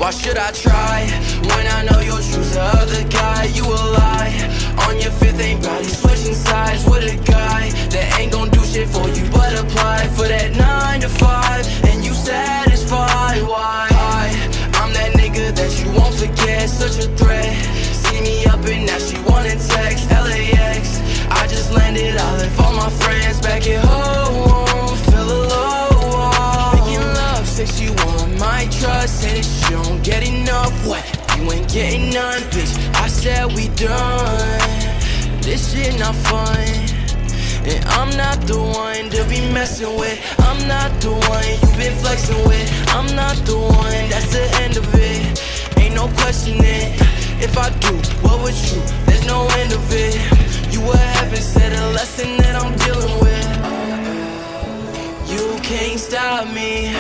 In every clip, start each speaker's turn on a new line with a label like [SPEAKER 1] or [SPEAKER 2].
[SPEAKER 1] Why should I try when I know you'll choose the other guy? You a lie. On your fifth ain't body switching sides with a guy that ain't gon' do shit for you but apply for that 9 to 5 and you satisfied. Why? I'm that nigga that you won't forget. Such a threat. See me up and now she wanna text LAX. I just landed. I left all my friends back at home. Feel alone. Making love 61. My trust say that you don't get enough. What? You ain't getting none, bitch. I said we done. This shit not fun. And I'm not the one to be messing with. I'm not the one you been flexing with. I'm not the one, that's the end of it. Ain't no questioning. If I do, what would you? There's no end of it. You would haven't said a lesson that I'm dealing with. You can't stop me.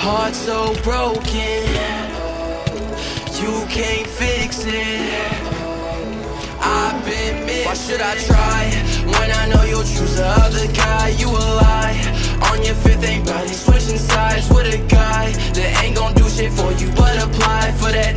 [SPEAKER 1] Heart so broken. You can't fix it. I've been missing. Why should I try when I know you'll choose the other guy? You a lie. On your fifth ain't body switching sides with a guy that ain't gon' do shit for you but apply for that